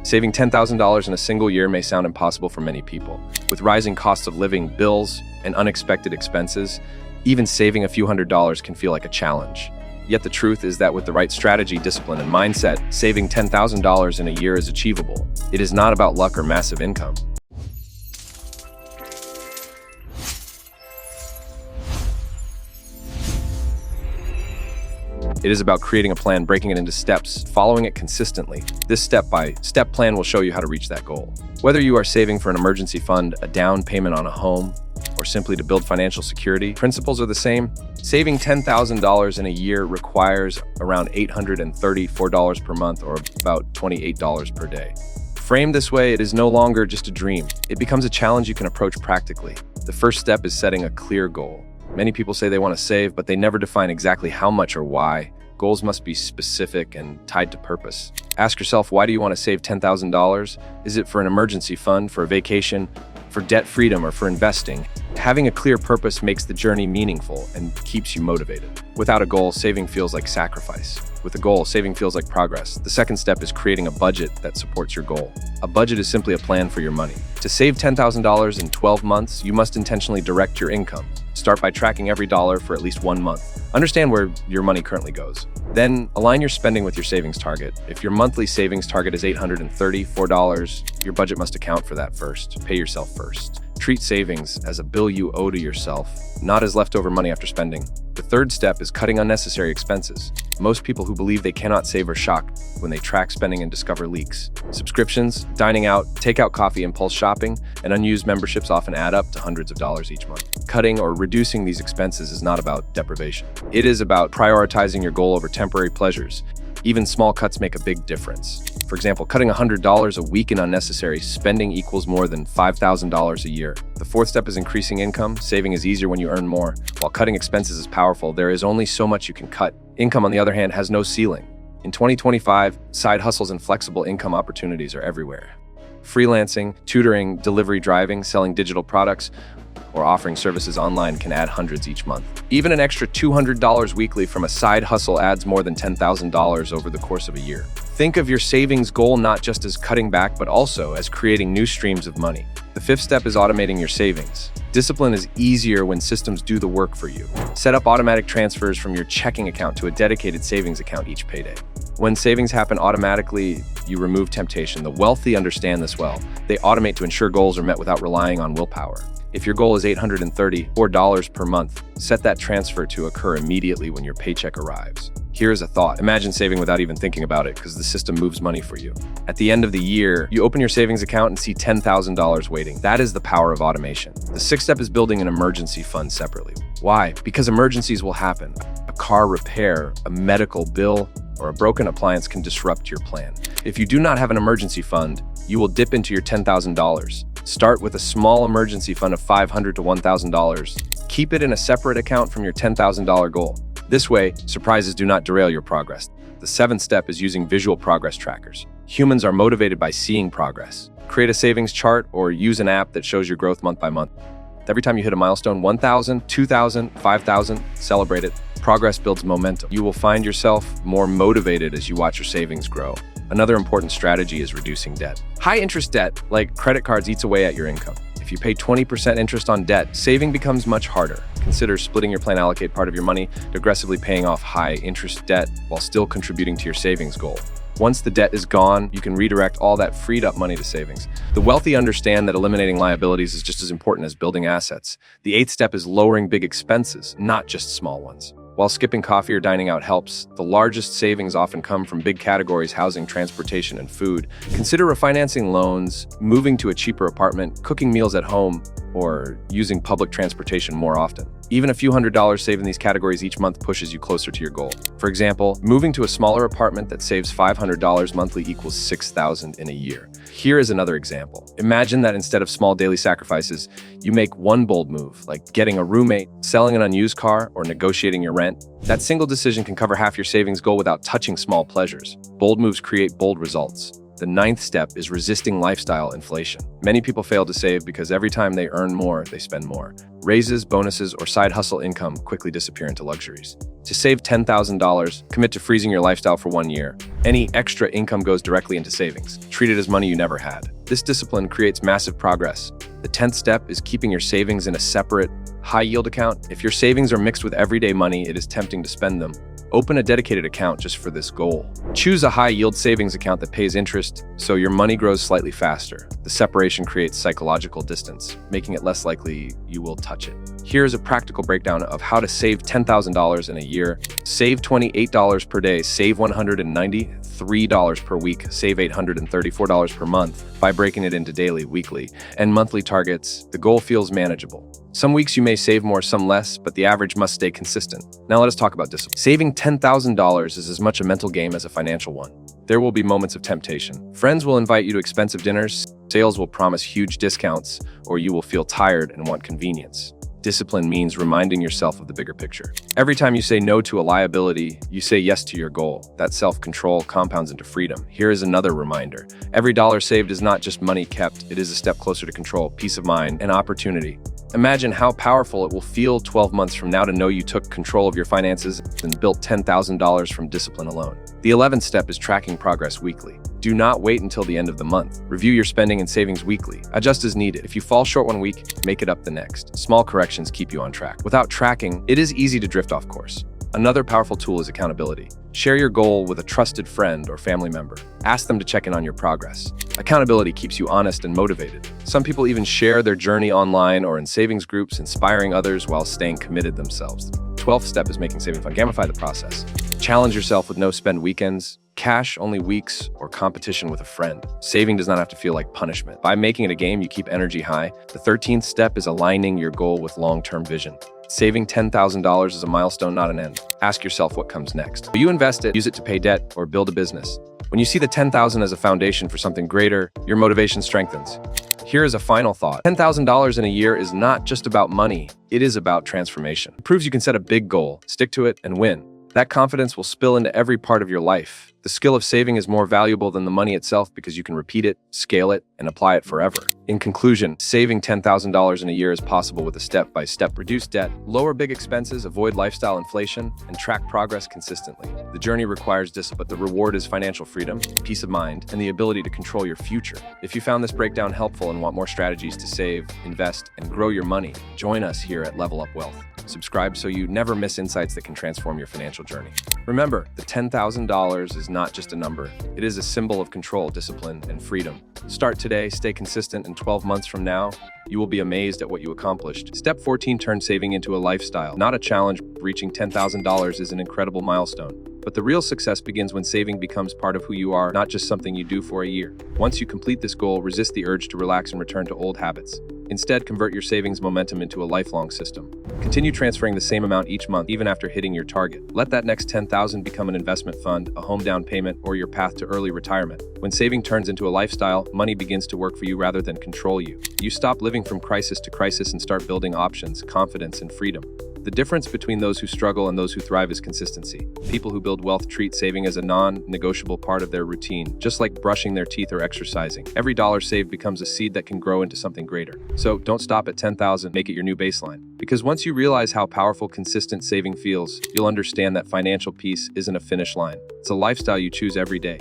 Saving $10,000 in a single year may sound impossible for many people. With rising costs of living, bills, and unexpected expenses, even saving a few $100s can feel like a challenge. Yet the truth is that with the right strategy, discipline, and mindset, saving $10,000 in a year is achievable. It is not about luck or massive income. It is about creating a plan, breaking it into steps, following it consistently. This step-by-step plan will show you how to reach that goal. Whether you are saving for an emergency fund, a down payment on a home, or simply to build financial security, principles are the same. Saving $10,000 in a year requires around $834 per month, or about $28 per day. Framed this way, it is no longer just a dream. It becomes a challenge you can approach practically. The first step is setting a clear goal. Many people say they want to save, but they never define exactly how much or why. Goals must be specific and tied to purpose. Ask yourself, why do you want to save $10,000? Is it for an emergency fund, for a vacation, for debt freedom, or for investing? Having a clear purpose makes the journey meaningful and keeps you motivated. Without a goal, saving feels like sacrifice. With a goal, saving feels like progress. The second step is creating a budget that supports your goal. A budget is simply a plan for your money. To save $10,000 in 12 months, you must intentionally direct your income. Start by tracking every dollar for at least 1 month. Understand where your money currently goes. Then align your spending with your savings target. If your monthly savings target is $834, your budget must account for that first. Pay yourself first. Treat savings as a bill you owe to yourself, not as leftover money after spending. The third step is cutting unnecessary expenses. Most people who believe they cannot save are shocked when they track spending and discover leaks. Subscriptions, dining out, takeout coffee, impulse shopping, and unused memberships often add up to hundreds of dollars each month. Cutting or reducing these expenses is not about deprivation. It is about prioritizing your goal over temporary pleasures. Even small cuts make a big difference. For example, cutting $100 a week in unnecessary spending equals more than $5,000 a year. The fourth step is increasing income. Saving is easier when you earn more. While cutting expenses is powerful, there is only so much you can cut. Income, on the other hand, has no ceiling. In 2025, side hustles and flexible income opportunities are everywhere. Freelancing, tutoring, delivery driving, selling digital products, or offering services online can add hundreds each month. Even an extra $200 weekly from a side hustle adds more than $10,000 over the course of a year. Think of your savings goal not just as cutting back, but also as creating new streams of money. The fifth step is automating your savings. Discipline is easier when systems do the work for you. Set up automatic transfers from your checking account to a dedicated savings account each payday. When savings happen automatically, you remove temptation. The wealthy understand this well. They automate to ensure goals are met without relying on willpower. If your goal is $834 per month, set that transfer to occur immediately when your paycheck arrives. Here is a thought. Imagine saving without even thinking about it, because the system moves money for you. At the end of the year, you open your savings account and see $10,000 waiting. That is the power of automation. The sixth step is building an emergency fund separately. Why? Because emergencies will happen. A car repair, a medical bill, or a broken appliance can disrupt your plan. If you do not have an emergency fund, you will dip into your $10,000. Start with a small emergency fund of $500 to $1,000. Keep it in a separate account from your $10,000 goal. This way, surprises do not derail your progress. The seventh step is using visual progress trackers. Humans are motivated by seeing progress. Create a savings chart or use an app that shows your growth month by month. Every time you hit a milestone, 1,000, 2,000, 5,000, celebrate it. Progress builds momentum. You will find yourself more motivated as you watch your savings grow. Another important strategy is reducing debt. High-interest debt, like credit cards, eats away at your income. If you pay 20% interest on debt, saving becomes much harder. Consider splitting your plan, allocate part of your money to aggressively paying off high-interest debt while still contributing to your savings goal. Once the debt is gone, you can redirect all that freed-up money to savings. The wealthy understand that eliminating liabilities is just as important as building assets. The eighth step is lowering big expenses, not just small ones. While skipping coffee or dining out helps, the largest savings often come from big categories: housing, transportation, and food. Consider refinancing loans, moving to a cheaper apartment, cooking meals at home, or using public transportation more often. Even a few $100s saved in these categories each month pushes you closer to your goal. For example, moving to a smaller apartment that saves $500 monthly equals $6,000 in a year. Here is another example. Imagine that instead of small daily sacrifices, you make one bold move, like getting a roommate, selling an unused car, or negotiating your rent. That single decision can cover half your savings goal without touching small pleasures. Bold moves create bold results. The ninth step is resisting lifestyle inflation. Many people fail to save because every time they earn more, they spend more. Raises, bonuses, or side hustle income quickly disappear into luxuries. To save $10,000, commit to freezing your lifestyle for 1 year. Any extra income goes directly into savings. Treat it as money you never had. This discipline creates massive progress. The 10th step is keeping your savings in a separate, high-yield account. If your savings are mixed with everyday money, it is tempting to spend them. Open a dedicated account just for this goal. Choose a high-yield savings account that pays interest, so your money grows slightly faster. The separation creates psychological distance, making it less likely you will touch it. Here's a practical breakdown of how to save $10,000 in a year. Save $28 per day, save $193 per week, save $834 per month by breaking it into daily, weekly, and monthly targets. The goal feels manageable. Some weeks you may save more, some less, but the average must stay consistent. Now let us talk about discipline. Saving $10,000 is as much a mental game as a financial one. There will be moments of temptation. Friends will invite you to expensive dinners, sales will promise huge discounts, or you will feel tired and want convenience. Discipline means reminding yourself of the bigger picture. Every time you say no to a liability, you say yes to your goal. That self-control compounds into freedom. Here is another reminder. Every dollar saved is not just money kept, it is a step closer to control, peace of mind, and opportunity. Imagine how powerful it will feel 12 months from now to know you took control of your finances and built $10,000 from discipline alone. The 11th step is tracking progress weekly. Do not wait until the end of the month. Review your spending and savings weekly. Adjust as needed. If you fall short one week, make it up the next. Small corrections keep you on track. Without tracking, it is easy to drift off course. Another powerful tool is accountability. Share your goal with a trusted friend or family member. Ask them to check in on your progress. Accountability keeps you honest and motivated. Some people even share their journey online or in savings groups, inspiring others while staying committed themselves. 12th step is making saving fun. Gamify the process. Challenge yourself with no-spend weekends, cash-only weeks, or competition with a friend. Saving does not have to feel like punishment. By making it a game, you keep energy high. The 13th step is aligning your goal with long-term vision. Saving $10,000 is a milestone, not an end. Ask yourself what comes next. Will you invest it, use it to pay debt, or build a business? When you see the $10,000 as a foundation for something greater, your motivation strengthens. Here is a final thought. $10,000 in a year is not just about money, it is about transformation. It proves you can set a big goal, stick to it, and win. That confidence will spill into every part of your life. The skill of saving is more valuable than the money itself because you can repeat it, scale it, and apply it forever. In conclusion, saving $10,000 in a year is possible with a step-by-step reduce debt, lower big expenses, avoid lifestyle inflation, and track progress consistently. The journey requires discipline, but the reward is financial freedom, peace of mind, and the ability to control your future. If you found this breakdown helpful and want more strategies to save, invest, and grow your money, join us here at Level Up Wealth. Subscribe so you never miss insights that can transform your financial journey. Remember, the $10,000 is not just a number. It is a symbol of control, discipline, and freedom. Start today, stay consistent, and 12 months from now, you will be amazed at what you accomplished. Step 14, turn saving into a lifestyle, not a challenge. Reaching $10,000 is an incredible milestone. But the real success begins when saving becomes part of who you are, not just something you do for a year. Once you complete this goal, resist the urge to relax and return to old habits. Instead, convert your savings momentum into a lifelong system. Continue transferring the same amount each month, even after hitting your target. Let that next $10,000 become an investment fund, a home down payment, or your path to early retirement. When saving turns into a lifestyle, money begins to work for you rather than control you. You stop living from crisis to crisis and start building options, confidence, and freedom. The difference between those who struggle and those who thrive is consistency. People who build wealth treat saving as a non-negotiable part of their routine, just like brushing their teeth or exercising. Every dollar saved becomes a seed that can grow into something greater. So don't stop at $10,000, make it your new baseline. Because once you realize how powerful consistent saving feels, you'll understand that financial peace isn't a finish line. It's a lifestyle you choose every day.